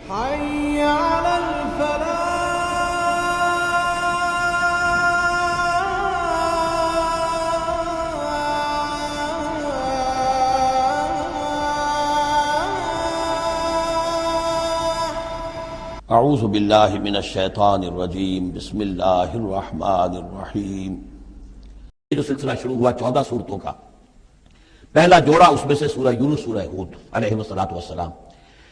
حي على الفلاح. اعوذ باللہ من الشیطان الرجیم، بسم اللہ الرحمن الرحیم۔ یہ جو سلسلہ شروع ہوا 14 سورتوں کا، پہلا جوڑا اس میں سے سورہ یونس، سورہ ہود علیہ السلام۔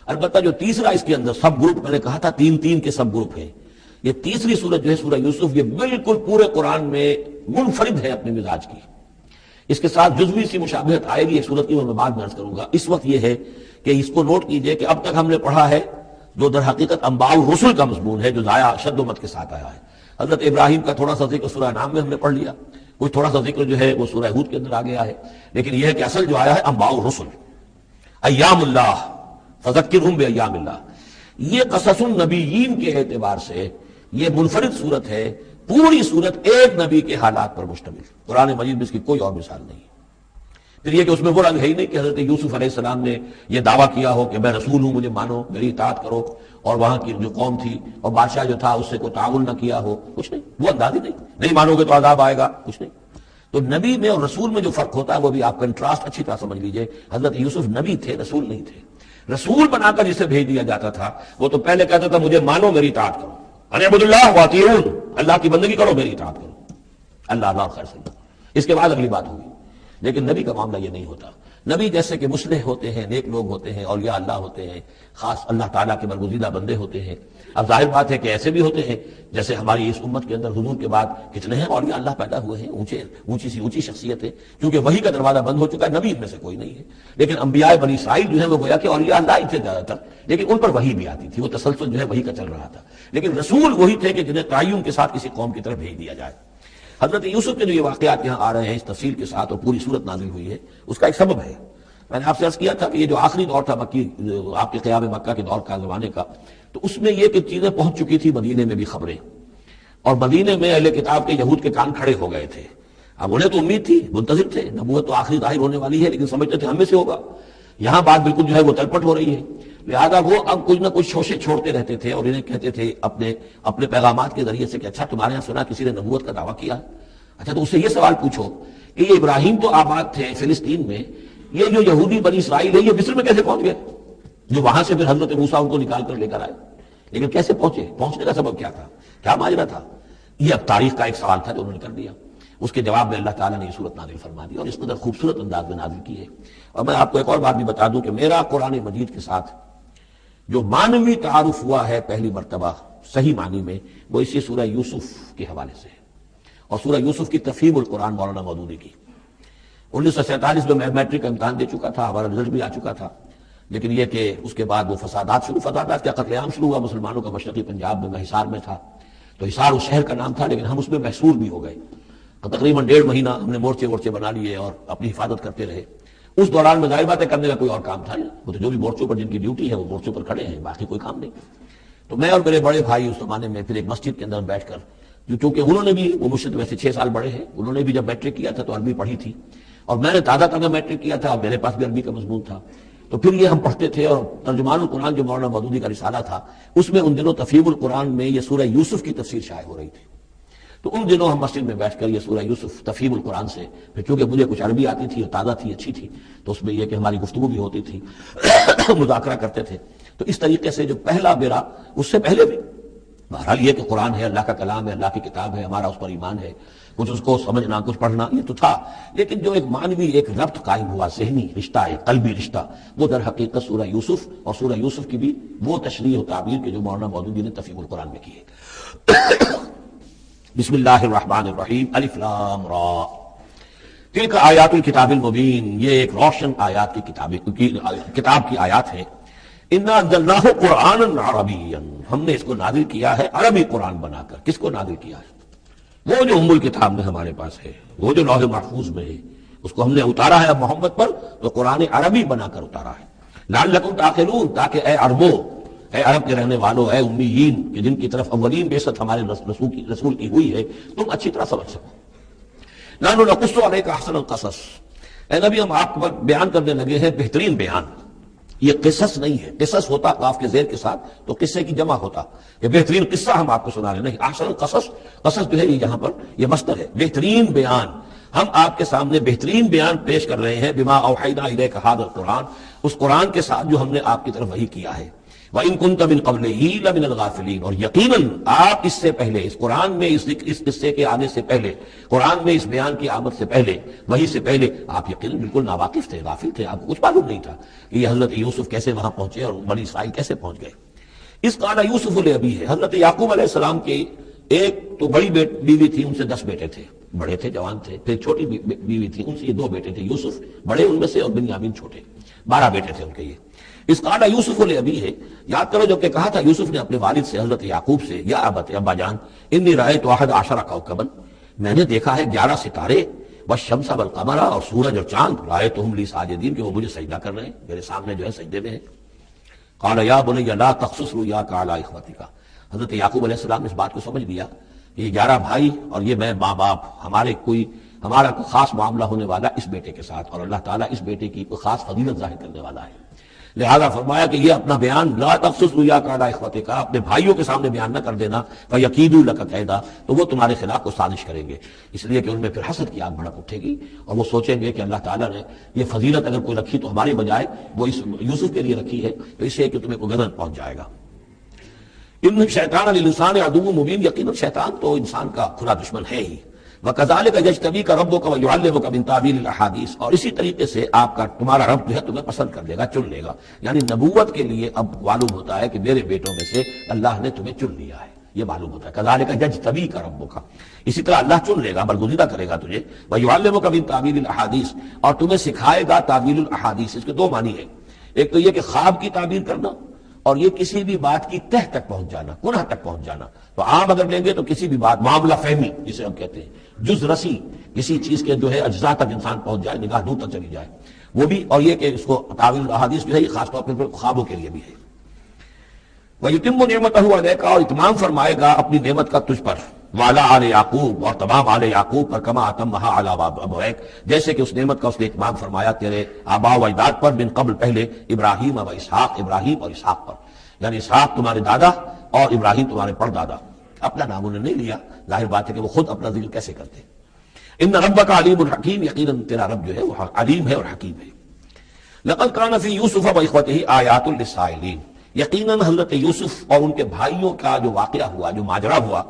البتہ جو تیسرا اس کے اندر سب گروپ، میں نے کہا تھا تین تین کے سب گروپ ہیں، یہ تیسری سورت جو ہے سورہ یوسف، یہ بالکل پورے قرآن میں منفرد ہے اپنے مزاج کی۔ اس کے ساتھ جزوی سی مشابہت آئے گی ایک سورت کی، میں بعد میں عرض کروں گا۔ اس وقت یہ ہے کہ اس کو نوٹ کیجئے کہ اب تک ہم نے پڑھا ہے جو در حقیقت انباء الرسل کا مضمون ہے، جو ضائع شد و مت کے ساتھ آیا ہے۔ حضرت ابراہیم کا تھوڑا سا ذکر سورہ انعام میں ہم نے پڑھ لیا، کچھ تھوڑا سا ذکر جو ہے وہ سورہ ہود کے اندر آ گیا ہے، لیکن یہ ہے کہ اصل جو آیا ہے انباء الرسل، ایام اللہ فذکرہم بایام اللہ۔ یہ قصص النبیین کے اعتبار سے یہ منفرد صورت ہے، پوری صورت ایک نبی کے حالات پر مشتمل۔ قرآن مجید میں اس کی کوئی اور مثال نہیں۔ پھر یہ کہ اس میں وہ رنگ ہے ہی نہیں کہ حضرت یوسف علیہ السلام نے یہ دعویٰ کیا ہو کہ میں رسول ہوں، مجھے مانو، میری اطاعت کرو، اور وہاں کی جو قوم تھی اور بادشاہ جو تھا اس سے کوئی تعاون نہ کیا ہو، کچھ نہیں، وہ انداز ہی نہیں مانو گے تو عذاب آئے گا، کچھ نہیں۔ تو نبی میں اور رسول میں جو فرق ہوتا ہے وہ بھی آپ کنٹراسٹ اچھی طرح سمجھ لیجئے۔ حضرت یوسف نبی تھے، رسول نہیں تھے۔ رسول بنا کر جسے بھیج دیا جاتا تھا وہ تو پہلے کہتا تھا مجھے مانو، میری اطاعت کرو، ان اعبدوا اللہ واطیعون، اللہ کی بندگی کرو، میری اطاعت کرو، اللہ خیر سے۔ اس کے بعد اگلی بات ہوگی۔ لیکن نبی کا معاملہ یہ نہیں ہوتا۔ نبی جیسے کہ مصلح ہوتے ہیں، نیک لوگ ہوتے ہیں، اولیاء اللہ ہوتے ہیں، خاص اللہ تعالیٰ کے برگزیدہ بندے ہوتے ہیں۔ اب ظاہر بات ہے کہ ایسے بھی ہوتے ہیں جیسے ہماری اس امت کے اندر حضور کے بعد کتنے ہیں اولیاء اللہ پیدا ہوئے ہیں، اونچی شخصیت ہے، کیونکہ وحی کا دروازہ بند ہو چکا ہے، نبی ان میں سے کوئی نہیں ہے۔ لیکن انبیاء بنی اسرائیل جو ہیں وہ گویا کہ اولیاء اللہ ہی تھے زیادہ تر، لیکن ان پر وحی بھی آتی تھی، وہ تسلسل جو ہے وحی کا چل رہا تھا۔ لیکن رسول وہی تھے کہ جنہیں تعین کے ساتھ کسی قوم کی طرف بھیج دیا جائے۔ حضرت یوسف کے جو یہ واقعات یہاں آ رہے ہیں اس تفصیل کے ساتھ، اور پوری صورت نازل ہوئی ہے، اس کا ایک سبب ہے۔ میں نے آپ سے عرض کیا تھا کہ یہ جو آخری دور تھا مکی، آپ کے قیام مکہ کے دور کا، زمانے کا، تو اس میں یہ کہ چیزیں پہنچ چکی تھی مدینے میں بھی خبریں، اور مدینے میں اہل کتاب کے یہود کے کان کھڑے ہو گئے تھے۔ اب انہیں تو امید تھی، منتظر تھے، نبوت تو آخری ظاہر ہونے والی ہے، لیکن سمجھتے تھے ہم میں سے ہوگا۔ یہاں بات بالکل جو ہے وہ تلپٹ ہو رہی ہے، لہذا وہ اب کچھ نہ کچھ شوشے چھوڑتے رہتے تھے اور انہیں کہتے تھے اپنے پیغامات کے ذریعے سے کہ اچھا تمہارے یہاں سنا کسی نے نبوت کا دعویٰ کیا ہے، اچھا تو اس سے یہ سوال پوچھو کہ یہ ابراہیم تو آباد تھے فلسطین میں، یہ جو یہودی بنی اسرائیل ہے یہ مصر میں کیسے پہنچ گئے، جو وہاں سے پھر حضرت موسیٰ ان کو نکال کر لے کر آئے، لیکن کیسے پہنچے، پہنچنے کا سبب کیا تھا، کیا ماجرا تھا؟ یہ اب تاریخ کا ایک سوال تھا جو انہوں نے کر دیا۔ اس کے جواب میں اللہ تعالیٰ نے یہ صورت نازل فرما دی، اور اس قدر خوبصورت انداز میں نازل کی ہے۔ اور میں آپ کو ایک اور بات بھی بتا دوں کہ میرا قرآن مجید کے ساتھ جو معنوی تعارف ہوا ہے پہلی مرتبہ صحیح معنی میں، وہ اسی سورہ یوسف کے حوالے سے ہے، اور سورہ یوسف کی تفہیم القرآن مولانا مودودی کی۔ 1947 میں میٹرک کا امتحان دے چکا تھا، ہمارا رزلٹ بھی آ چکا تھا، لیکن یہ کہ اس کے بعد وہ فسادات کیا قتل عام شروع ہوا مسلمانوں کا۔ مشرقی پنجاب میں، میں حصار میں تھا، تو حصار اس شہر کا نام تھا، لیکن ہم اس میں محصور بھی ہو گئے۔ تقریباً 1.5 مہینہ ہم نے مورچے بنا لیے اور اپنی حفاظت کرتے رہے۔ اس دوران میں ظاہر بات ہے کرنے کا کوئی اور کام تھا نہیں، وہ تو جو بھی مورچوں پر جن کی ڈیوٹی ہے وہ مورچوں پر کھڑے ہیں، باقی کوئی کام نہیں۔ تو میں اور میرے بڑے بھائی اس زمانے میں پھر ایک مسجد کے اندر بیٹھ کر، چونکہ انہوں نے بھی، وہ مجھ سے ویسے 6 سال بڑے ہیں، انہوں نے بھی جب میٹرک کیا تھا تو عربی پڑھی تھی، اور میں نے تازہ میٹرک کیا تھا اور میرے پاس بھی عربی کا مضمون تھا، تو پھر یہ ہم پڑھتے تھے۔ اور ترجمان القرآن جو مولانا مودودی کا رسالہ تھا اس میں ان دنوں تفہیم القرآن میں یہ سورہ یوسف کی تفسیر شائع ہو رہی تھی، تو ان دنوں ہم مسجد میں بیٹھ کر یہ سورہ یوسف تفہیم القرآن سے، پھر چونکہ مجھے کچھ عربی آتی تھی اور تازہ تھی، اچھی تھی، تو اس میں یہ کہ ہماری گفتگو بھی ہوتی تھی، مذاکرہ کرتے تھے۔ تو اس طریقے سے جو پہلا میرا، اس سے پہلے بھی بہرحال یہ کہ قرآن ہے، اللہ کا کلام ہے، اللہ کی کتاب ہے، ہمارا اس پر ایمان ہے، کچھ اس کو سمجھنا، کچھ پڑھنا، یہ تو تھا، لیکن جو ایک معنوی ایک ربط قائم ہوا، ذہنی رشتہ، ایک قلبی رشتہ، وہ در حقیقت سورہ یوسف، اور سورہ یوسف کی بھی وہ تشریح و تعبیر کے جو مولانا مودودی نے تفہیم القرآن میں کی ہے۔ بسم اللہ الرحمن الرحیم، الف لام را، تلک آیات الکتاب المبین، یہ ایک روشن آیات کی کتاب کی آیات ہے۔ انا انزلناہ قرآنا عربیا، ہم نے اس کو نازل کیا ہے عربی قرآن بنا کر۔ کس کو نازل کیا ہے؟ وہ جو ام الکتاب میں ہمارے پاس ہے، وہ جو لوح محفوظ میں ہے، اس کو ہم نے اتارا ہے اب محمد پر، تو قرآن عربی بنا کر اتارا ہے۔ لعلکم تعقلون، تاکہ اے عربو، اے عرب کے رہنے والوں، اے امیین کہ جن کی طرف اولین بعثت ہمارے رسول کی ہوئی ہے، تم اچھی طرح سمجھ سکو۔ نحن نقص علیک احسن القصص، اے نبی ہم آپ پر بیان کرنے لگے ہیں بہترین بیان، یہ قصص نہیں ہے، قصص ہوتا قاف کے زیر کے ساتھ تو قصے کی جمع ہوتا، یہ بہترین قصہ ہم آپ کو سنا رہے، نہیں احسن القصص، قصص جو ہے یہ یہاں پر یہ مصدر ہے، بہترین بیان، ہم آپ کے سامنے بہترین بیان پیش کر رہے ہیں، بما اوحینا الیک ھذا القرآن، اس قرآن کے ساتھ جو ہم نے آپ کی طرف وحی کیا ہے، وَإِن كُنتَ مِن قَبْلِهِ لَمِنَ الْغَافِلِينَ، اور یقیناً آپ اس سے پہلے، اس قرآن میں اس قصے کے آنے سے پہلے، قرآن میں اس بیان کی آمد سے پہلے، وحی سے پہلے آپ یقیناً بالکل ناواقف تھے، غافل تھے، آپ کو کچھ معلوم نہیں تھا کہ یہ حضرت یوسف کیسے وہاں پہنچے اور بنی اسرائیل کیسے پہنچ گئے۔ اس قال یوسف لابیہ ہے، حضرت یعقوب علیہ السلام کی ایک تو بڑی بیوی تھی، ان سے 10 بیٹے تھے، بڑے تھے، جوان تھے، پھر چھوٹی بیوی تھی، ان سے یہ 2 بیٹے تھے، یوسف بڑے ان میں سے اور بنیامین چھوٹے، 12 بیٹے تھے ان کے۔ یہ اس قال یوسف لابیہ ہے، یاد کرو جب کہ کہا تھا یوسف نے اپنے والد سے، حضرت یعقوب سے، یا ابت، ابا جان، انی رأیت 11 کوكبا، میں نے دیکھا ہے 11 ستارے، والشمس والقمر، اور سورج اور چاند، رأیتهم لی ساجدین، کہ وہ مجھے سجدہ کر رہے ہیں، میرے سامنے جو ہے سجدے میں ہیں۔ قال یا بنی لا تقصص رؤیاک علی اخوتک، حضرت یعقوب علیہ السلام نے اس بات کو سمجھ لیا کہ یہ 11 بھائی اور یہ میں ماں باپ، ہمارا کوئی خاص معاملہ ہونے والا اس بیٹے کے ساتھ، اور اللہ تعالیٰ اس بیٹے کی کوئی خاص فضیلت ظاہر کرنے والا ہے، لہذا فرمایا کہ یہ اپنا بیان لا تقصص رؤیاک علی اخوتک، اپنے بھائیوں کے سامنے بیان نہ کر دینا، فیکیدوا لک کیدا، تو وہ تمہارے خلاف کو سازش کریں گے، اس لیے کہ ان میں پھر حسد کی آگ بھڑک اٹھے گی، اور وہ سوچیں گے کہ اللہ تعالیٰ نے یہ فضیلت اگر کوئی رکھی تو ہمارے بجائے وہ اس یوسف کے لیے رکھی ہے، تو اس سے کہ تمہیں کوئی غضب پہنچ جائے گا۔ ان شیطان للانسان عدو مبین، یقیناً شیطان تو انسان کا کھلا دشمن ہے ہی، وَكَذَلِكَ يَجْتَبِيكَ رَبُّكَ وَيُعَلِّمُكَ مِن تَأْوِيلِ الْأَحَادِيث، اور اسی طریقے سے تمہارا رب جو ہے تمہیں پسند کر لے گا، چن لے گا، یعنی نبوت کے لیے اب معلوم ہوتا ہے کہ میرے بیٹوں میں سے اللہ نے تمہیں چن لیا ہے، یہ معلوم ہوتا ہے۔ كَذَلِكَ يَجْتَبِيكَ رَبُّكَ، اسی طرح اللہ چن لے گا، برگزیدہ کرے گا تجھے، وَيُعَلِّمُكَ مِن تَأْوِيلِ الْأَحَادِيث، اور تمہیں سکھائے گا تعویل الاحادیث۔ اس کے 2 معنی ہیں، ایک تو یہ کہ خواب کی تعبیر کرنا، اور یہ کسی بھی بات کی تہ تک پہنچ جانا، کنہ تک پہنچ جانا۔ تو عام اگر لیں گے تو کسی بھی بات، معاملہ فہمی جسے ہم کہتے ہیں، جز رسی، کسی چیز کے جو ہے اجزاء تک انسان پہنچ جائے، نگاہ دور تک چلی جائے، وہ بھی، اور یہ کہ اس کو تعویل الاحادیث جو ہے یہ خاص طور پر خوابوں کے لیے بھی ہے۔ وَيُتِمُّ نِعْمَتَهُ عَلَيْكَ، اور اتمام فرمائے گا اپنی نعمت کا تجھ پر، وَعَلَىٰ آلِ یعقوب، اور تمام آل یعقوب پر، کما اتمھا علی ابویک، جیسے کہ اس نعمت کا اس نے اتمام فرمایا تیرے آباء و اجداد پر، من قبل پہلے، ابراہیم و اسحاق، ابراہیم اور اسحاق پر، یعنی اسحاق تمہارے دادا اور ابراہیم تمہارے پردادا، اپنا نام انہوں نے نہیں لیا، ظاہر بات ہے کہ وہ خود اپنا ذکر کیسے کرتے۔ ان ربک علیم الحکیم، یقیناً تیرا رب جو ہے وہ علیم ہے اور حکیم ہے۔ لقد کان فی یوسف و اخوتہ آیات للسائلین، یقیناً حضرت یوسف اور ان کے بھائیوں کا جو واقعہ ہوا، جو ماجرا ہوا،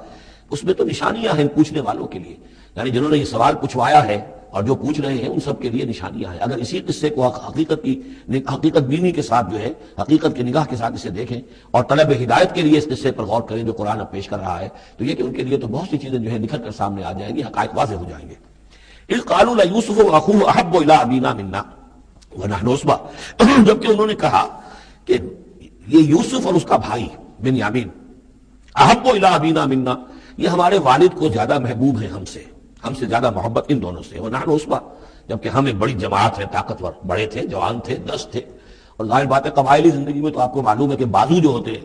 اس میں تو نشانیاں ہیں پوچھنے والوں کے لیے، یعنی جنہوں نے یہ سوال پوچھوایا ہے اور جو پوچھ رہے ہیں ان سب کے لیے نشانیاں ہیں۔ اگر اسی قصے کو حقیقت بینی کے ساتھ جو ہے، حقیقت کی نگاہ کے ساتھ اسے دیکھیں اور طلب ہدایت کے لیے اس قصے پر غور کریں جو قرآن اب پیش کر رہا ہے، تو یہ کہ ان کے لیے تو بہت سی چیزیں جو ہے نکھر کر سامنے آ جائیں گی، حقائق واضح ہو جائیں گے۔ اذ قالوا لیوسف واخوہ احب الی ابینا منا ونحن عصبہ، جبکہ انہوں نے کہا کہ یہ یوسف اور اس کا بھائی بنیامین، احب الی ابینا منا، یہ ہمارے والد کو زیادہ محبوب ہیں ہم سے زیادہ محبت ان دونوں سے، ونحن عصبہ، جبکہ ہم ایک بڑی جماعت ہے، طاقتور، بڑے تھے، جوان تھے، 10 تھے، اور ظاہر بات ہے قبائلی زندگی میں تو آپ کو معلوم ہے کہ بازو جو ہوتے ہیں،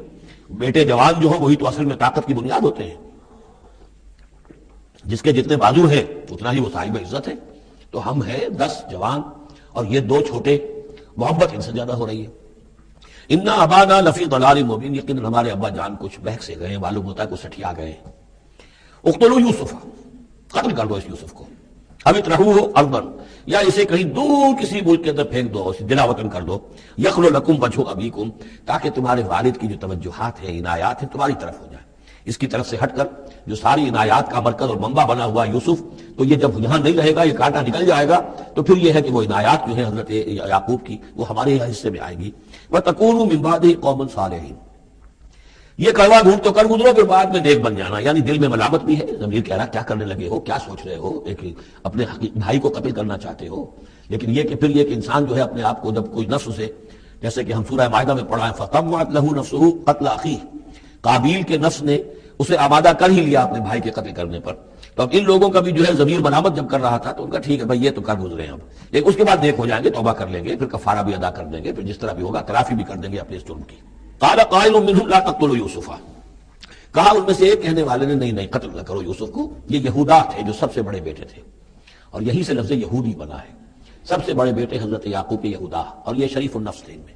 بیٹے جوان جو ہوں وہی تو اصل میں طاقت کی بنیاد ہوتے ہیں، جس کے جتنے بازو ہیں اتنا ہی وہ صاحب عزت ہے۔ تو ہم ہیں 10 جوان اور یہ 2 چھوٹے، محبت ان سے زیادہ ہو رہی ہے۔ انا ابانا لفی ضلال مبین، یقیناً ہمارے ابا جان کچھ بہک سے گئے، معلوم ہوتا ہے کچھ سٹھیا گئے۔ اقتلوا یوسف، قتل کر دو اس یوسف کو، اب اطرحوہ ارضا، یا اسے کہیں دور کسی ملک کے اندر پھینک دو، اسے دلا وطن کر دو، یخل لکم وجہ ابیکم، تاکہ تمہارے والد کی جو توجہات ہیں، عنایات ہیں، تمہاری طرف ہو جائیں، اس کی طرف سے ہٹ کر جو ساری عنایات کا مرکز اور منبع بنا ہوا یوسف، تو یہ جب یہاں نہیں رہے گا، یہ کانٹا نکل جائے گا، تو پھر یہ ہے کہ وہ عنایات جو ہیں حضرت یعقوب کی وہ ہمارے حصے میں آئیں گی۔ وَتَكُونُوا مِن بَعْدِهِ قَوْمًا صَالِحِينَ، یہ کڑوا گھونٹ تو کر گزرو، پھر بعد میں نیک بن جانا، یعنی دل میں ملامت بھی ہے، ضمیر کہہ رہا کیا کرنے لگے ہو، کیا سوچ رہے ہو، ایک اپنے بھائی کو قتل کرنا چاہتے ہو، لیکن یہ کہ پھر یہ کہ انسان جو ہے اپنے آپ کو جب کوئی نفس سے، جیسے کہ ہم سورہ مائدہ میں پڑھا ہے، فَطَوَّعَتْ لَهُ نَفْسُهُ قَتْلَ أَخِيهِ، قابیل کے نفس نے اسے آمادہ کر ہی لیا اپنے بھائی کے قتل کرنے پر۔ تو اب ان لوگوں کا بھی جو ہے ضمیر ملامت جب کر رہا تھا تو ان کا ٹھیک ہے بھائی یہ تو کر گزرے ہیں، اب لیکن اس کے بعد نیک ہو جائیں گے، توبہ کر لیں گے، پھر کفارہ بھی ادا کر دیں گے، پھر جس طرح بھی ہوگا تلافی بھی کر دیں گے اپنے اس جرم کی۔ قال قائل منهم لا تقتلوا یوسف، کہا ان میں سے ایک کہنے والے نے نہیں قتل نہ کرو یوسف کو، یہ یہودا تھے جو سب سے بڑے بیٹے تھے، اور یہی سے لفظ یہودی بنا ہے، سب سے بڑے بیٹے حضرت یعقوب کے یہودا، اور یہ شریف النفس تھے ان میں۔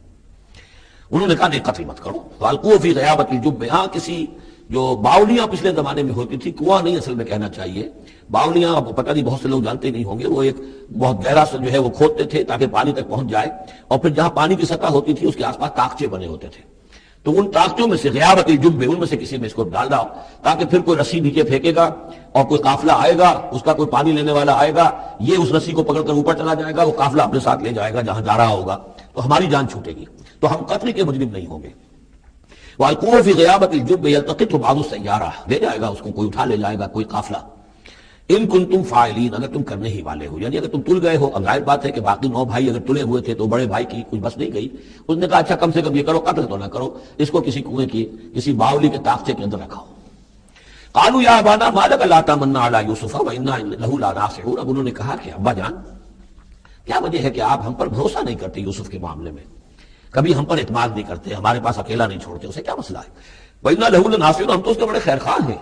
انہوں نے کہا نہیں قتل مت کرو، فالقوہ فی غیابۃ الجب، ہاں کسی جو باولیاں پچھلے زمانے میں ہوتی تھی، کنواں نہیں اصل میں کہنا چاہیے، باولیاں آپ کو پتہ نہیں، بہت سے لوگ جانتے نہیں ہوں گے، وہ ایک بہت گہرا سا جو ہے وہ کھودتے تھے تاکہ پانی تک پہنچ جائے، اور پھر جہاں پانی کی سطح ہوتی تھی اس کے آس پاس تاکچے بنے ہوتے تھے، تو ان تاکچوں میں سے غیابۃ الجب، ان میں سے کسی میں اس کو ڈال دو تاکہ پھر کوئی رسی نیچے پھینکے گا اور کوئی قافلہ آئے گا، اس کا کوئی پانی لینے والا آئے گا، یہ اس رسی کو پکڑ کر اوپر چلا جائے گا، وہ قافلہ اپنے ساتھ لے جائے گا جہاں جا رہا ہوگا، تو ہماری جان چھوٹے گی، تو ہم قتل کے مجرم نہیں ہوں گے۔ وَالْقُوَّ فِي غِيَابَةِ الْجُبِّ يَلْتَقِطْهُ بَعْضُ السَّيَّارَةِ، لے جائے گا اس کو، کوئی اٹھا لے جائے گا، کوئی قافلہ۔ ان کنتم فاعلین، اگر تم کرنے ہی والے ہو، یعنی اگر تم تل گئے ہو، اب ظاہر بات ہے کہ باقی 9 بھائی اگر تلے ہوئے تھے تو بڑے بھائی کی کچھ بس نہیں گئی، اس نے کہا اچھا کم سے کم یہ کرو، قتل تو نہ کرو، اس کو کسی کنویں کی کسی باولی کے تاخچے کے اندر رکھاؤ۔ قالوا یا ابانا ما لک لا تمنا علی یوسف وانا له لناصحون، اب انہوں نے کہا کہ ابا جان کیا وجہ ہے کہ آپ ہم پر بھروسہ نہیں کرتے یوسف کے معاملے میں، کبھی ہم پر اعتماد نہیں کرتے، ہمارے پاس اکیلا نہیں چھوڑتے، اسے کیا مسئلہ ہے؟ وَإِنَّا لَهُ لَنَاصِحُونَ، ہم تو اس کے بڑے خیر خواہ ہیں۔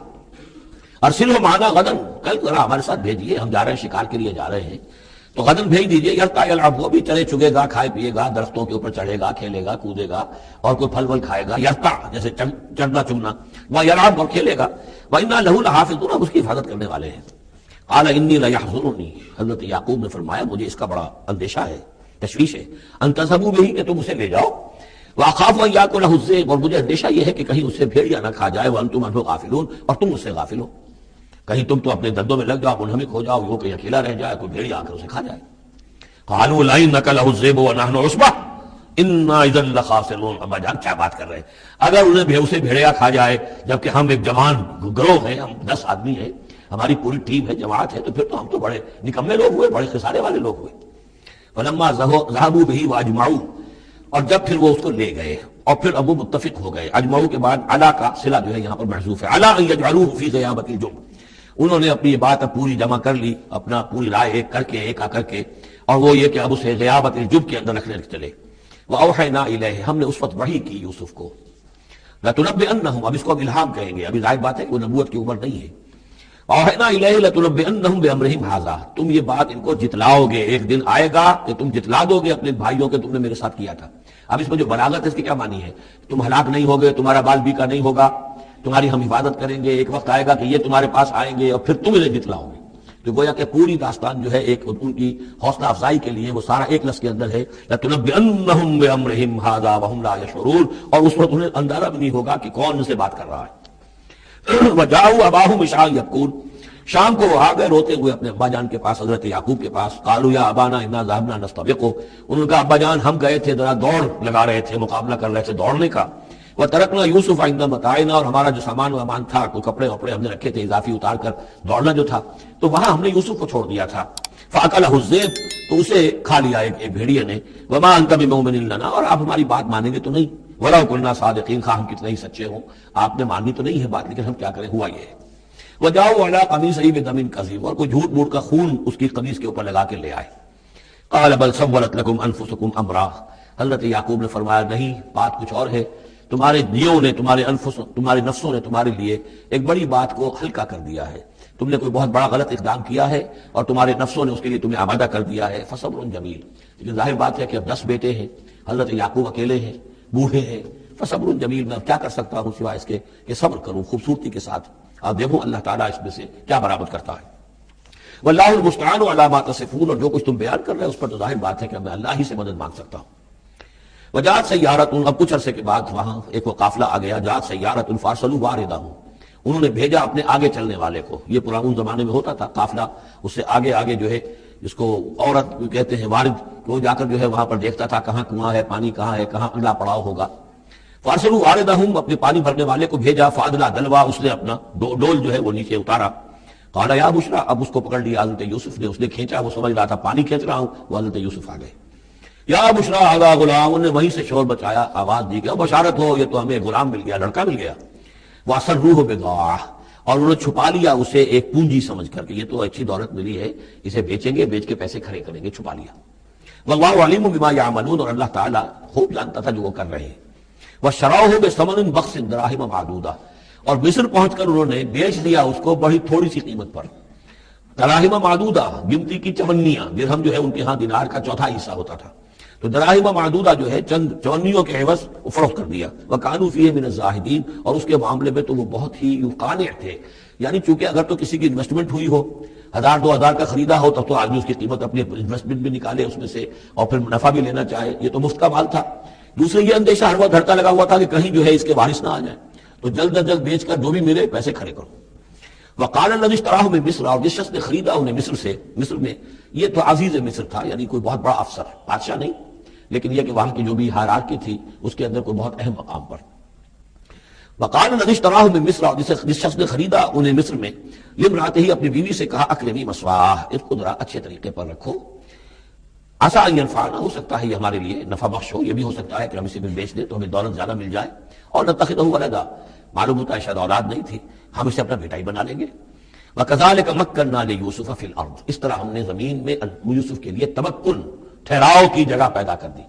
ارسلہ معنا غدن، کل ذرا ہمارے ساتھ بھیجیے، ہم جا رہے ہیں شکار کے لیے جا رہے ہیں، تو غدن بھیج دیجیے، یرتع یلعب، وہ بھی چلے چگے گا، کھائے پیے گا، درختوں کے اوپر چڑھے گا، کھیلے گا، کودے گا، اور کوئی پھل ول کھائے گا، یرتع جیسے چڑھنا چمنا، وہ یلعب اور کھیلے گا، وَإِنَّا لَهُ لَحَافِظُونَ، ہم اس کی حفاظت کرنے والے ہیں۔ قال انی لیحزننی، حضرت یعقوب نے فرمایا مجھے اس کا بڑا اندیشہ ہے، تشویش ہے، ان تذهبوا به، کہ تم اسے لے جاؤ، وَأَخَافُ أَن يَأْكُلَهُ الذِّئْبُ، اور مجھے اندیشہ یہ ہے کہ کہیں اس سے بھیڑیا نہ کھا جائے، وَأَنْتُمْ عَنْهُ غَافِلُونَ، اور تم اس سے غافل ہو، کہیں تم تو اپنے دندوں میں لگ جاؤ، منہمک ہو جاؤ، وہ کہیں اکیلا رہ جائے، کوئی بھیڑیا آ کر اسے کھا جائے۔ قَالُوا لَئِنْ أَكَلَهُ الذِّئْبُ وَنَحْنُ عُصْبَةٌ إِنَّا إِذًا لَخَاسِرُونَ، ابا جان کیا بات کر رہے ہیں، اگر انہیں اسے بھیڑیا کھا جائے جبکہ ہم ایک جوان گروہ ہیں، ہم 10 آدمی ہیں، ہماری پوری ٹیم ہے، جماعت ہے، تو پھر تو ہم تو بڑے نکمے لوگ ہوئے، بڑے خسارے والے لوگ ہوئے۔ فَلَمَّا ذَهَبُوا بِهِ وَأَجْمَعُوا، اور جب پھر وہ اس کو لے گئے اور پھر اب وہ متفق ہو گئے، اجمعو کے بعد علا کا صلہ جو ہے یہاں پر محذوف ہے، علا ان یجعلوه فی غیابۃ الجب، انہوں نے اپنی یہ بات اب پوری جمع کر لی، اپنا پوری رائے ایک کر کے، ایک آ کر کے، اور وہ یہ کہ اب اسے غیابۃ الجب کے اندر رکھنے چلے۔ وَأَوْحَيْنَا إِلَيْهِ، ہم نے اس وقت وحی کی یوسف کو، لَتُنَبِّئَنَّهُمْ، اب اس کو اب الہام کہیں گے، ابھی ظاہر بات ہے کہ وہ نبوت کی عمر نہیں ہے۔ وَأَوْحَيْنَا إِلَيْهِ لَتُنَبِّئَنَّهُمْ بِأَمْرِهِمْ هَذَا، تم یہ بات ان کو جتلاؤ گے، ایک دن آئے گا کہ تم جتلا دو گے اپنے بھائیوں کے تم نے میرے ساتھ کیا تھا۔ اب اس میں جو بلاغت ہے اس کی کیا معنی ہے، تم ہلاک نہیں ہوگے، تمہارا بال بیکا نہیں ہوگا، تمہاری ہم حفاظت کریں گے، ایک وقت آئے گا کہ یہ تمہارے پاس آئیں گے اور پھر تم انہیں جتلاؤ گے۔ تو گویا کہ پوری داستان جو ہے ایک ان کی حوصلہ افزائی کے لیے وہ سارا ایک لفظ کے اندر ہے، لَتُنَبِّئَنَّهُمْ بِأَمْرِهِمْ هَذَا وَهُمْ لَا يَشْعُرُونَ، اور اس وقت انہیں اندازہ بھی نہیں ہوگا کہ کون ان سے بات کر رہا ہے۔ وَجَاءُوا أَبَاهُمْ عِشَاءً يَبْكُونَ، شام کو وہ آ گئے روتے ہوئے اپنے ابا جان کے پاس، حضرت یعقوب کے پاس۔ قالوا یا ابانا انا ذهبنا نستبق، انہوں نے کہا ابا جان ہم گئے تھے ذرا دوڑ لگا رہے تھے، مقابلہ کر رہے تھے دوڑنے کا۔ وترکنا یوسف عند متاعنا، اور ہمارا جو سامان وامان تھا، کوئی کپڑے وپڑے ہم نے رکھے تھے اضافی اتار کر دوڑنا جو تھا، تو وہاں ہم نے یوسف کو چھوڑ دیا تھا۔ فاکلہ الذئب، تو اسے کھا لیا ایک بھیڑیے نے۔ وما انت بمؤمن لنا، اور آپ ہماری بات مانیں گے تو نہیں، ولو كنا صادقین، خواہ ہم کتنے ہی سچے ہوں، آپ نے مانی تو نہیں ہے بات، لیکن ہم کیا کریں، ہوا یہ ہے۔ وجاؤ علی قمیصہ بدم کذب، اور کوئی جھوٹ موٹ کا خون اس کی قمیص کے اوپر لگا کے لے آئے۔ قال بل سولت لکم انفسکم امرا، حضرت یعقوب نے فرمایا نہیں، بات کچھ اور ہے، تمہارے دیوں نے، تمہارے نفسوں نے تمہارے لیے ایک بڑی بات کو ہلکا کر دیا ہے، تم نے کوئی بہت بڑا غلط اقدام کیا ہے اور تمہارے نفسوں نے اس کے لیے تمہیں آمادہ کر دیا ہے۔ فصبر جمیل، لیکن ظاہر بات ہے کہ اب 10 بیٹے ہیں، حضرت یعقوب اکیلے ہیں، بوڑھے ہیں، فصبر جمیل، میں اب کیا کر سکتا ہوں سوائے اس کے کہ صبر کروں خوبصورتی کے ساتھ۔ آپ دیکھو اللہ تعالیٰ اس میں سے کیا برآمد کرتا ہے۔ واللہ المستعان علی ما تصفون، اور جو کچھ تم بیان کر رہے ہیں اس پر تو ظاہر بات ہے کہ میں اللہ ہی سے مدد مانگ سکتا ہوں۔ وجاءت سیارۃ، اب کچھ عرصے کے بعد وہاں ایک وہ قافلہ آ گیا، جاءت سیارۃ فارسلوا واردہم، انہوں نے بھیجا اپنے آگے چلنے والے کو۔ یہ پرانے زمانے میں ہوتا تھا قافلہ، اس سے آگے آگے جو ہے جس کو عورت کہتے ہیں وارد، وہ جا کر جو ہے وہاں پر دیکھتا تھا کہاں کنواں ہے، پانی کہاں ہے، کہاں اگلا پڑاؤ ہوگا۔ فارسلوا واردہم، اپنے پانی بھرنے والے کو بھیجا، فادلا دلوا، اس نے اپنا ڈول جو ہے وہ نیچے اتارا۔ قال یا بشرا، اب اس کو پکڑ لیا حضرت یوسف نے، اس نے کھینچا، وہ سمجھ رہا تھا پانی کھینچ رہا ہوں، وہ حضرت یوسف آ گئے۔ یا بشرا ھذا غلام، انہوں نے وہیں سے شور بچایا، آواز دی کہ بشارت ہو، یہ تو ہمیں غلام مل گیا، لڑکا مل گیا۔ واسروہ بضاعہ، اور انہوں نے چھپا لیا اسے ایک پونجی سمجھ کر کہ یہ تو اچھی دولت ملی ہے، اسے بیچیں گے، بیچ کے پیسے کھڑے کریں گے، چھپا لیا۔ واللہ علیم بما یعملون، اور اللہ تعالیٰ خوب جانتا تھا جو وہ کر رہے ہیں۔ وشروہ بثمن بخس دراہم معدودہ، اور مصر پہنچ کر انہوں نے بیچ دیا اس کو بڑی تھوڑی سی قیمت پر، دراہم معدودہ، گنتی کی چونیاں، درہم جو ہے ان کے ہاں دینار کا چوتھا حصہ ہوتا تھا، تو دراہم معدودہ جو ہے چند چونیوں کے عوض وہ فروخت کر دیا. وَكَانُوا فِيهِ مِنَ الزَّاهِدِينَ، اور اس کے معاملے میں تو وہ بہت ہی قانع تھے. یعنی چونکہ اگر تو کسی کی انویسٹمنٹ ہوئی ہو، 1000-2000 کا خریدا ہو، تب تو آدمی اس کی قیمت اپنی انویسٹمنٹ بھی نکالے اس میں سے اور پھر منافع بھی لینا چاہے، یہ تو مفت کا مال تھا. دوسرے یہ اندیشہ ہر وقت دھڑکا لگا ہوا تھا کہ کہیں جو ہے اس کے وارث نہ آ جائیں، تو جلد از جلد بیچ کر جو بھی ملے پیسے کھڑے کرو. وقال الذي اشتراه من مصر، اور جس شخص نے خریدا انہیں مصر سے، مصر میں یہ تو عزیز مصر تھا، یعنی کوئی بہت بڑا افسر، بادشاہ نہیں، لیکن یہ کہ وہاں کی جو بھی ہائرارکی تھی اس کے اندر کوئی بہت اہم مقام پر. وقال الذي اشتراه من مصر، اور جس شخص نے خریدا انہیں مصر میں، لامرأته ہی اپنی بیوی سے کہا اکرمی مثواہ، اس کو ذرا اچھے طریقے پر رکھو، عسیٰ ان ینفعنا، ہو سکتا ہے یہ ہمارے لیے نفع بخش ہو، یہ بھی ہو سکتا ہے کہ ہم اسے بھی بیچ دیں تو ہمیں دولت زیادہ مل جائے، اور نتخذہ ولدا، معلوم ہوتا ہے شاید اولاد نہیں تھی، ہم اسے اپنا بیٹا ہی بنا لیں گے. وَكَذَلِكَ مَكَّنَّا لِيُوسُفَ فِي الْأَرْضِ، اس طرح ہم نے زمین میں یوسف کے لیے تمکن، ٹھہراؤ کی جگہ پیدا کر دی.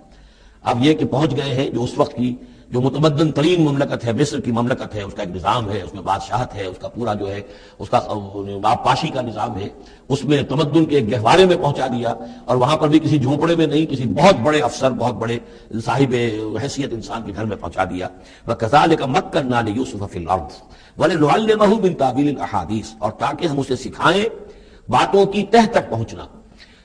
اب یہ کہ پہنچ گئے ہیں جو اس وقت کی جو متمدن ترین مملکت ہے، مصر کی مملکت ہے، اس کا ایک نظام ہے، اس میں بادشاہت ہے، اس کا پورا جو ہے اس کا آبپاشی کا نظام ہے، اس میں تمدن کے ایک گہوارے میں پہنچا دیا، اور وہاں پر بھی کسی جھونپڑے میں نہیں، کسی بہت بڑے افسر، بہت بڑے صاحب حیثیت انسان کے گھر میں پہنچا دیا. وَكَذَلِكَ مَكَّنَّا لِيُوسُفَ فِي الْأَرْضِ وَلِنُعَلِّمَهُ مِن تَأْوِيلِ الْأَحَادِيثِ، اور تاکہ ہم اسے سکھائیں باتوں کی تہ تک پہنچنا.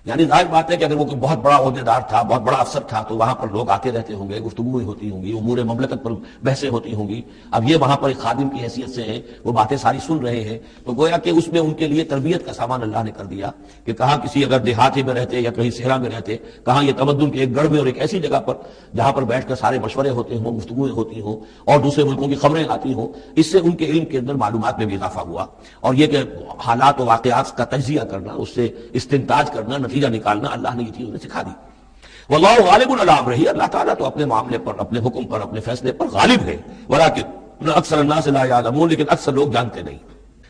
یعنی ظاہر بات ہے کہ اگر وہ کوئی بہت بڑا عہدیدار تھا، بہت بڑا افسر تھا، تو وہاں پر لوگ آتے رہتے ہوں گے، گفتگویں ہوتی ہوں گی، امور مملکت پر بحثیں ہوتی ہوں گی. اب یہ وہاں پر ایک خادم کی حیثیت سے ہیں، وہ باتیں ساری سن رہے ہیں، تو گویا کہ اس میں ان کے لیے تربیت کا سامان اللہ نے کر دیا کہ کہاں کسی اگر دیہاتی میں رہتے یا کہیں صحرا میں رہتے، کہاں یہ تمدن کے ایک گڑھ میں اور ایک ایسی جگہ پر جہاں پر بیٹھ کر سارے مشورے ہوتے ہوں، گفتگویں ہوتی ہوں اور دوسرے ملکوں کی خبریں آتی ہوں. اس سے ان کے علم کے اندر معلومات میں بھی اضافہ ہوا، اور یہ کہ حالات و واقعات کا تجزیہ کرنا، اس سے استنتاج کرنا، نتیجہ نکالنا، اللہ نے یہ چیز انہیں سکھا دی. واللہ غالب علی امرہ، اللہ تعالیٰ تو اپنے معاملے پر، اپنے حکم پر، اپنے فیصلے پر غالب ہے. ولکن اکثر الناس لا یعلمون، لیکن اکثر لوگ جانتے نہیں.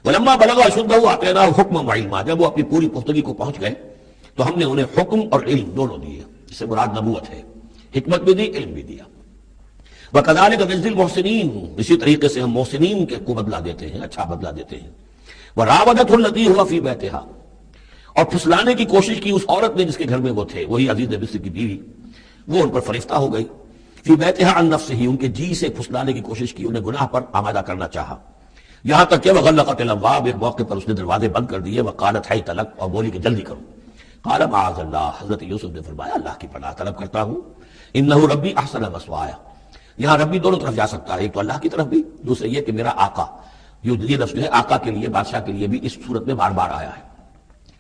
ولما بلغ اشدہ آتیناہ حکما وعلما، جب وہ اپنی پوری پختگی کو پہنچ گئے تو ہم نے انہیں حکم اور علم دونوں دیے، جس سے مراد نبوت ہے، حکمت بھی دی، علم بھی دیا. وکذالک نجزی المحسنین، اسی طریقے سے ہم محسنین کو بدلہ دیتے ہیں، اچھا بدلہ دیتے ہیں. وراودتہ التی هو فی بیتہا، اور پھسلانے کی کوشش کی اس عورت نے جس کے گھر میں وہ تھے، وہی عزیز مصر کی بیوی، وہ ان پر فریفتہ ہو گئی. فی بیتہا عن نفسہ، ان کے جی سے پھسلانے کی کوشش کی، انہیں گناہ پر آمادہ کرنا چاہا. یہاں تک کہ وغلقت الابواب، ایک موقع پر اس نے دروازے بند کر دیے. وقالت حیت لک، اور بولی کہ جلدی کرو. قال معاذ اللہ، حضرت یوسف نے فرمایا اللہ کی پناہ طلب کرتا ہوں. انہ ربی احسن مثوایا، یہاں ربی دونوں طرف جا سکتا ہے، ایک تو اللہ کی طرف بھی، دوسرے یہ کہ میرا آقا، یہ لفظ جو ہے آقا کے لیے، بادشاہ کے لیے بھی اس صورت میں بار بار آیا ہے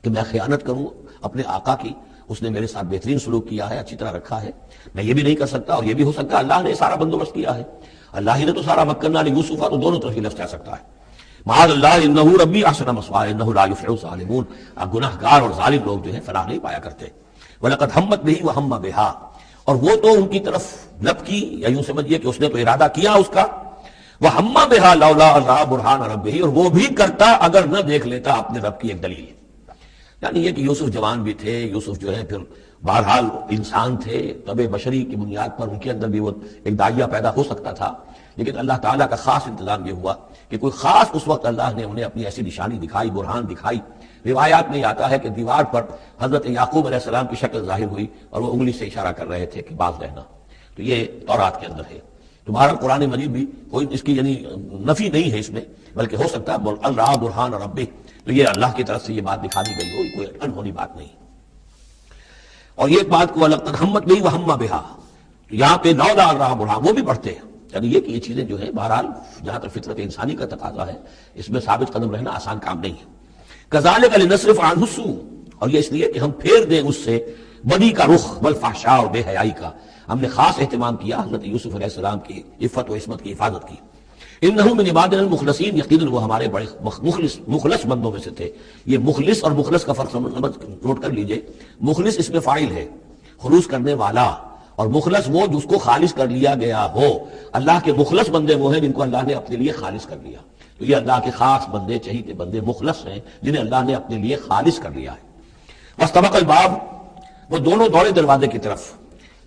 کہ میں خیانت کروں اپنے آقا کی، اس نے میرے ساتھ بہترین سلوک کیا ہے، اچھی طرح رکھا ہے، میں یہ بھی نہیں کر سکتا. اور یہ بھی ہو سکتا ہے اللہ نے سارا بندوبست کیا ہے، اللہ ہی نے تو سارا مکنہ لیوسف، تو دونوں طرف یہ لفظ جا سکتا ہے. معاذ اللہ انہ ربی احسن مثوایا انہ لا یفلح الظالمون، گناہ گار اور ظالم لوگ جو ہیں فلاح نہیں پایا کرتے. وَلَقَدْ هَمَّتْ بِهِ وَهَمَّ بِهَا، اور وہ تو ان کی طرف لب کی، یا یوں سمجھیے کہ اس نے تو ارادہ کیا اس کا. وَهَمَّ بِهَا لَوْلَا أَن رَأَىٰ بُرْهَانَ رَبِّهِ، اور وہ بھی کرتا اگر نہ دیکھ لیتا اپنے رب کی ایک دلیل. یعنی یہ کہ یوسف جوان بھی تھے، یوسف جو ہے پھر بہرحال انسان تھے، طبع بشری کی بنیاد پر ان کے اندر بھی وہ ایک داعیہ پیدا ہو سکتا تھا. لیکن اللہ تعالیٰ کا خاص انتظام یہ ہوا کہ کوئی خاص اس وقت اللہ نے انہیں اپنی ایسی نشانی دکھائی، برہان دکھائی. روایات میں آتا ہے کہ دیوار پر حضرت یعقوب علیہ السلام کی شکل ظاہر ہوئی اور وہ انگلی سے اشارہ کر رہے تھے کہ باز رہنا. تو یہ تورات کے اندر ہے. تمہارا قرآن مجید بھی کوئی اس کی یعنی نفی نہیں ہے اس میں، بلکہ ہو سکتا ہے اللہ برہان ربہ، تو یہ اللہ کی طرف سے یہ بات دکھا دی گئی ہو، کوئی انہونی بات نہیں. اور یہ بات کو وَلَقَدْ هَمَّتْ بِهِ وَهَمَّ بِهَا، یہاں پہ لولا ان رأى برہان، وہ بھی پڑھتے ہیں. یعنی یہ کہ یہ چیزیں جو ہیں بہرحال جہاں تک فطرت انسانی کا تقاضا ہے، اس میں ثابت قدم رہنا آسان کام نہیں ہے. كَذَلِكَ لِنَصْرِفَ عَنْهُ السُّوءَ، اور یہ اس لیے کہ ہم پھیر دیں اس سے بدی کا رخ، والفحشاء، اور بے حیائی کا. ہم نے خاص اہتمام کیا حضرت یوسف علیہ السلام کی عفت و عصمت کی حفاظت کی. انہ من عبادنا المخلصین، یقیناً وہ ہمارے بڑے مخلص بندوں میں سے تھے. یہ مخلص اور مخلص کا فرق نوٹ کر لیجئے. مخلص اس میں فاعل ہے، خلوص کرنے والا، اور مخلص وہ جس کو خالص کر لیا گیا ہو. اللہ کے مخلص بندے وہ ہیں جن کو اللہ نے اپنے لیے خالص کر لیا. تو یہ اللہ کے خاص بندے، چہیتے بندے مخلص ہیں جنہیں اللہ نے اپنے لیے خالص کر لیا ہے. واستبق الباب، وہ دونوں دوڑے دروازے کی طرف.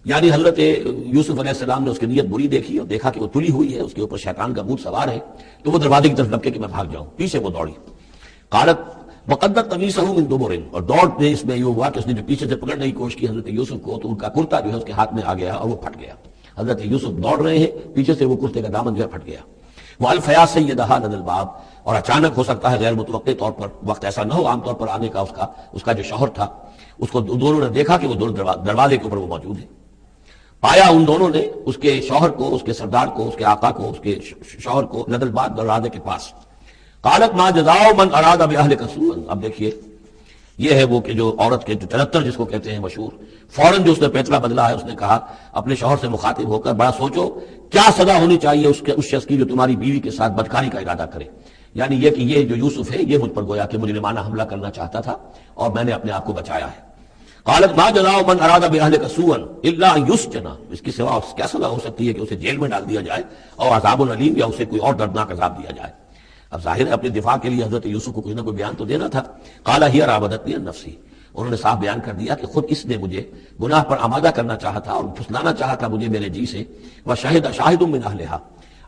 یعنی حضرت یوسف علیہ السلام نے اس کی نیت بری دیکھی اور دیکھا کہ وہ تلی ہوئی ہے، اس کے اوپر شیطان کا بھوت سوار ہے، تو وہ دروازے کی طرف لپکے کہ میں بھاگ جاؤں. پیچھے وہ دوڑی. قالت وقدت قمیصہ من دبر، اور دوڑتے اس میں یہ ہوا کہ اس نے جو پیچھے سے پکڑنے کی کوشش کی حضرت یوسف کو تو ان کا کرتا جو ہے اس کے ہاتھ میں آ گیا اور وہ پھٹ گیا۔ حضرت یوسف دوڑ رہے ہیں، پیچھے سے وہ کرتے کا دامن جو ہے پھٹ گیا۔ وَأَلْفَيَا سَيِّدَهَا لَدَى الْبَابِ، اور اچانک ہو سکتا ہے غیر متوقع طور پر، وقت ایسا نہ ہو عام طور پر آنے کا، اس کا جو شوہر تھا اس کو دونوں نے دیکھا کہ وہ دونوں دروازے کے اوپر وہ موجود ہیں۔ پایا ان دونوں نے اس کے شوہر کو، اس کے سردار کو، اس کے آقا کو، اس کے شوہر کو لدى الباب، دروازے کے پاس۔ قالت ما جزاء من اراد باهلك سوءا، اب دیکھیے یہ ہے وہ کہ جو عورت کے جو چلتر جس کو کہتے ہیں مشہور، فوراً جو اس نے پیتلا بدلا ہے، اس نے کہا اپنے شوہر سے مخاطب ہو کر بڑا سوچو کیا سزا ہونی چاہیے اس شخص کی جو تمہاری بیوی کے ساتھ بدکاری کا ارادہ کرے، یعنی یہ کہ یہ جو یوسف ہے یہ مجھ پر گویا کہ مجرمانہ حملہ کرنا چاہتا تھا اور میں نے اپنے آپ کو بچایا ہے۔ قالت ما جزاء من اراد باهلك سوءا الا ان يسجن، اس کی سوا کیا سزا ہو سکتی ہے کہ اسے جیل میں ڈال دیا جائے اور عذاب العلیم، یا اسے کوئی اور دردناک عذاب دیا جائے۔ اب ظاہر ہے اپنے دفاع کے لیے حضرت یوسف کو کوئی نہ کوئی بیان تو دینا تھا۔ قال هي راودتني عن نفسي، انہوں نے صاف بیان کر دیا کہ خود اس نے مجھے گناہ پر آمادہ کرنا چاہا تھا اور پھسلانا چاہا تھا مجھے میرے جی سے۔ وشهد شاهد من اهلها،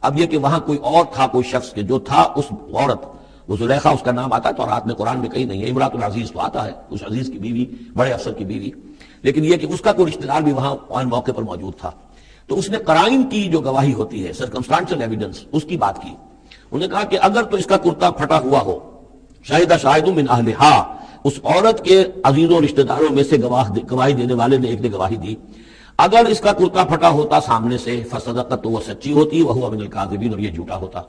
اب یہ کہ وہاں کوئی اور تھا، کوئی شخص کہ جو تھا اس عورت، وہ زلیخا اس کا نام آتا ہے تو رات میں قرآن میں کہیں نہیں ہے، امراۃ العزیز تو آتا ہے، اس عزیز کی بیوی، بڑے افسر کی بیوی، لیکن یہ کہ اس کا کوئی رشتہ دار بھی وہاں موقع پر موجود تھا، تو اس نے قرائن کی جو گواہی ہوتی ہے، سرکمسٹانشل ایویڈنس، اس کی بات کی۔ انہوں نے کہا کہ اگر تو اس کا کرتا پھٹا ہوا ہو، شاہد شاہد من اہلہا، اس عورت کے عزیزوں رشتہ داروں میں سے گواہی دینے والے نے ایک نے گواہی دی، اگر اس کا کرتا پھٹا ہوتا سامنے سے فصدقت، تو وہ سچی ہوتی، وہو من الکاذبین، اور یہ جھوٹا ہوتا۔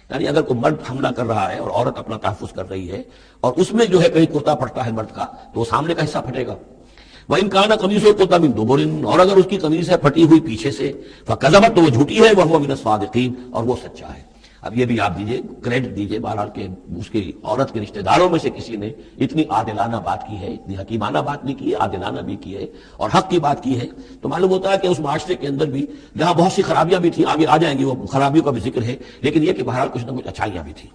یعنی اگر کوئی مرد حملہ کر رہا ہے اور عورت اپنا تحفظ کر رہی ہے اور اس میں جو ہے کہیں کرتا پھٹتا ہے مرد کا، تو وہ سامنے کا حصہ پھٹے گا۔ وَإِنْ كَانَ قَمِيصُهُ قُدَّ مِن دُبُرٍ، اور اگر اس کی قمیص ہے پھٹی ہوئی پیچھے سے، فَكَذَبَتْ، تو وہ جھوٹی ہے، وَهُوَ مِنَ الصَّادِقِينَ، اور وہ سچا ہے۔ اب یہ بھی آپ دیجئے، کریڈٹ دیجئے بہرحال کہ اس کی عورت کے رشتہ داروں میں سے کسی نے اتنی عادلانہ بات کی ہے، اتنی حکیمانہ بات بھی کی ہے، عادلانہ بھی کی ہے اور حق کی بات کی ہے، تو معلوم ہوتا ہے کہ اس معاشرے کے اندر بھی جہاں بہت سی خرابیاں بھی تھیں، آگے آ جائیں گی وہ خرابیوں کا بھی ذکر ہے، لیکن یہ کہ بہرحال کچھ نہ کچھ اچھائیاں بھی تھیں۔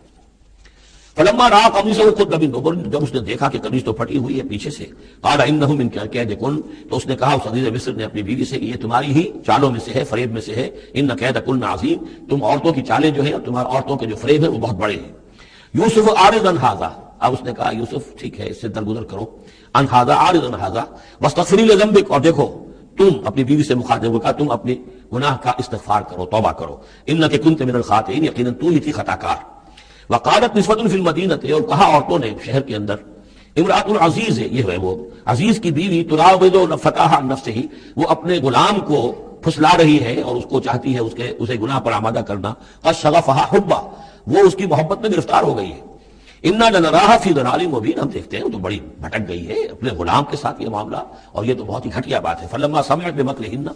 فلما رأى قميصه قد من دبر، جب اس نے دیکھا کہ قمیص تو پھٹی ہوئی ہے پیچھے سے، قال انه من كيدكن، تو اس نے کہا اس عزیز مصر نے اپنی بیوی سے کہ یہ تمہاری ہی چالوں میں سے ہے، فریب میں سے ہے، ان كيدكن عظیم، تم عورتوں کی چالیں جو ہیں اور تمہارے عورتوں کے جو فریب ہیں وہ بہت بڑے ہیں۔ یوسف اعرض عن هذا، اب اس نے کہا یوسف ٹھیک ہے اس سے درگزر کرو، عن هذا اعرض عن هذا واستغفري لذنبك، اور دیکھو تم اپنی بیوی سے مخاطب ہو کہا تم اپنے گناہ کا استغفار کرو، توبہ کرو، انك كنت من الخاطئين، یقینا تو ہی تھی خطا کار۔ وقالت نسوۃ فی المدینہ، اور کہا عورتوں نے شہر کے اندر، امراۃ العزیز ہے، یہ ہے وہ عزیز کی بیوی، تراود فتح عن نفسہ، وہ اپنے غلام کو پھسلا رہی ہے اور اس کو چاہتی ہے اسے گناہ پر آمادہ کرنا، قد شغفہا حبا، وہ اس کی محبت میں گرفتار ہو گئی ہے۔ انا لنراہا فی ضلال مبین، ہم دیکھتے ہیں وہ تو بڑی بھٹک گئی ہے اپنے غلام کے ساتھ یہ معاملہ، اور یہ تو بہت ہی گھٹیا بات ہے۔ فلما سمعت بمکرہن،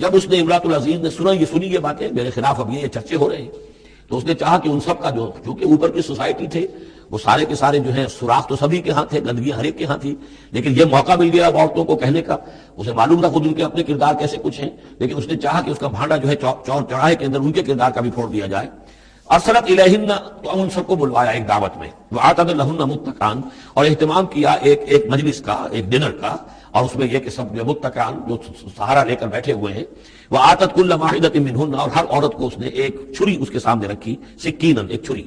جب اس نے امراۃ العزیز نے سنی یہ باتیں میرے خلاف اب یہ چرچے ہو رہے ہیں، تو اس نے چاہا کہ ان سب کا جو چونکہ اوپر کی سوسائٹی تھے وہ سارے کے سارے جو ہیں سوراخ تو سبھی کے ہاں تھے، گندگی ہر ایک کے ہاں تھی، لیکن یہ موقع مل گیا عورتوں کو کہنے کا، اسے معلوم تھا خود ان کے اپنے کردار کیسے کچھ ہیں، لیکن اس نے چاہا کہ اس کا بھانڈا جو ہے چور چڑھائے کے اندر ان کے کردار کا بھی پھوڑ دیا جائے۔ ارسلت الیہن، تو ان سب کو بلوایا ایک دعوت میں، وآتت لہن متکئان، اور اہتمام کیا ایک مجلس کا، ایک ڈنر کا، اور اس میں یہ کہ سب متکئان جو سہارا لے کر بیٹھے ہوئے ہیں، وآتت کل واحدۃ منہن، اور ہر عورت کو اس نے ایک چھری اس کے سامنے رکھی، سکینن، ایک چھری،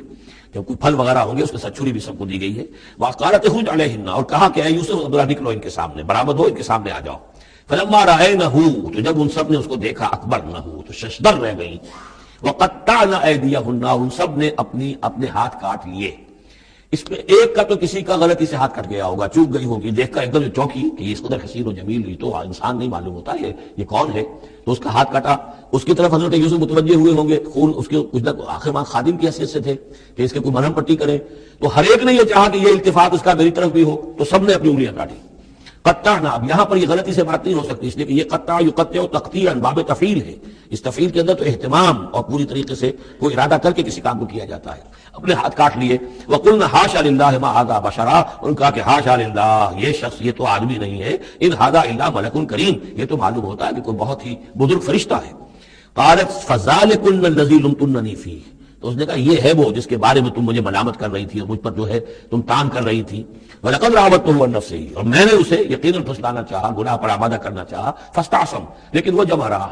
جب کوئی پھل وغیرہ ہوں گے اس کے ساتھ چھری بھی سب کو دی گئی ہے۔ وقالت اخرج علیہن، اور کہا کہ اے یوسف ذرا نکلو ان کے سامنے، برآمد ہو، ان کے سامنے آ جاؤ۔ فلما رأینہ، تو جب ان سب نے اس کو دیکھا، اکبرنہ، تو ششدر رہ گئی، وقطعن ایدیہن، اور ان سب نے اپنے ہاتھ کاٹ لیے۔ اس میں ایک کا تو کسی کا غلطی سے ہاتھ کٹ گیا ہوگا، چوک گئی ہوگی، دیکھ کر ایک دم چوکی کہ یہ اس قدر حسین و جمیل، یہ تو انسان نہیں معلوم ہوتا یہ کون ہے، تو اس کا ہاتھ کٹا۔ اس کی طرف حضرت یوسف متوجہ ہوئے ہوں گے، خون اس کے کچھ نہ آخر میں خادم کی حیثیت سے تھے کہ اس کے کوئی مرہم پٹی کرے، تو ہر ایک نے یہ چاہا کہ یہ التفات اس کا میری طرف بھی ہو، تو سب نے اپنی انگلیاں کاٹی۔ قطعنا، اب یہاں پر یہ غلطی سے بات نہیں ہو سکتی، اس لیے کہ یہ قطع یقطع تقطیعا باب تفعیل ہے، اس تفعیل کے اندر تو اہتمام اور پوری طریقے سے کوئی ارادہ کر کے کسی کام کو کیا جاتا ہے۔ اپنے ہاتھ کاٹ لیے، وقلنا حاشا للہ ما ھذا بشرا، ان کا کہ حاشا للہ، یہ شخص یہ تو آدمی نہیں ہے، ان ھذا الا ملک کریم، یہ تو معلوم ہوتا ہے کہ کوئی بہت ہی بزرگ فرشتہ ہے۔ قالت فذلکن الذی لمتننی فیہ، تو اس نے کہا یہ ہے وہ جس کے بارے میں تم مجھے ملامت کر رہی تھی اور مجھ پر جو ہے تم تان کر رہی تھی. وَلَقَدْ رَاوَدتُّهُ عَن نَفْسِهِ، اور میں نے اسے یقیناً پھسلانا چاہا، گناہ پر آمادہ کرنا چاہا. فَاسْتَعْصَمَ، لیکن وہ جمع رہا،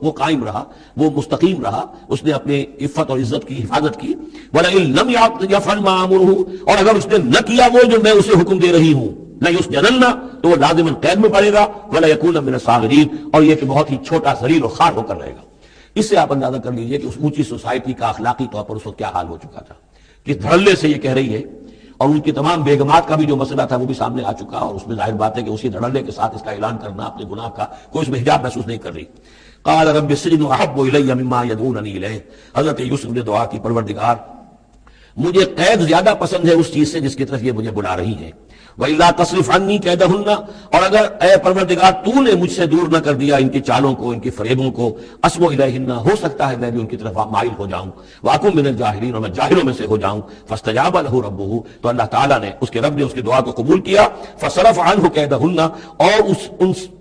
وہ قائم رہا، وہ مستقیم رہا، اس نے اپنے عفت اور عزت کی حفاظت کی. وَلَئِن لَمْ يَفْعَلْ مَا آمُرُهُ، اور اگر اس نے نہ کیا وہ جو میں اسے حکم دے رہی ہوں، نہ یسجنن، تو وہ لازماً قید میں پڑے گا. وَلَيَكُونَ مِنَ الصَّاغِرِينَ، اور یہ کہ بہت ہی چھوٹا ذلیل و خوار ہو کر رہے گا. اس سے آپ اندازہ کر لیجئے کہ اس اونچی سوسائٹی کا اخلاقی طور پر اس وقت کیا حال ہو چکا تھا. کس دھڑلے سے یہ کہہ رہی ہے، اور ان کی تمام بیگمات کا بھی جو مسئلہ تھا وہ بھی سامنے آ چکا، اور اس میں ظاہر بات ہے کہ اسی دھڑلے کے ساتھ اس کا اعلان کرنا اپنے گناہ کا، کوئی اس میں حجاب محسوس نہیں کر رہی. قال رب السجن احب الی مما یدعوننی الیہ، حضرت یوسف نے دعا کی، پروردگار مجھے قید زیادہ پسند ہے اس چیز سے جس کی طرف یہ مجھے بلا رہی ہیں. وَإِلَّا تَصْرِفْ عَنِّي كَيْدَهُنَّ، اور اگر اے پروردگار تو نے مجھ سے دور نہ کر دیا ان کی چالوں کو، ان کی فریبوں کو، أَصْبُ إِلَيْهِنَّ، ہو سکتا ہے میں بھی ان کی طرف مائل ہو جاؤں. وَأَكُن مِّنَ الْجَاهِلِينَ، اور میں جاہلوں میں سے ہو جاؤں. فَاسْتَجَابَ لَهُ رَبُّهُ، تو اللہ تعالیٰ نے، اس کے رب نے اس کی دعا کو قبول کیا. فَصَرَفَ عَنْهُ كَيْدَهُنَّ، اور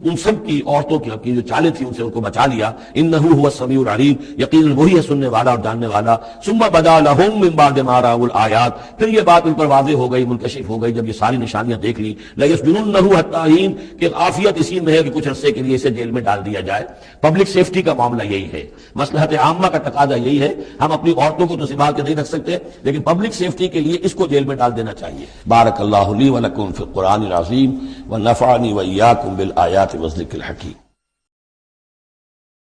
ان سب کی عورتوں کی جو چالیں تھیں ان سے ان کو بچا لیا. إِنَّهُ هُوَ السَّمِيعُ الْعَلِيمُ، یقیناً وہی ہے سننے والا اور جاننے والا. ثُمَّ بَدَا لَهُم مِّن بَعْدِ مَا رَأَوُا الْآيَاتِ، پھر یہ بات ان پر واضح ہو گئی، منکشف ہو گئی جب یہ ساری نشانیاں دیکھ لی. لَيَسْجُنُنَّهُ حَتَّىٰ حِينٍ، کہ عافیت اسی میں ہے کہ کچھ عرصے کے لیے اسے جیل میں ڈال دیا جائے. پبلک سیفٹی کا معاملہ یہی ہے، مصلحت عامہ کا تقاضا یہی ہے. ہم اپنی عورتوں کو تو سنبھال کے نہیں رکھ سکتے، لیکن پبلک سیفٹی کے لیے اس کو جیل میں ڈال دینا چاہیے. بارک اللہ لی ولکم فی القرآن العظیم ونفعنی وإیاکم بالآیات والذکر الحکیم.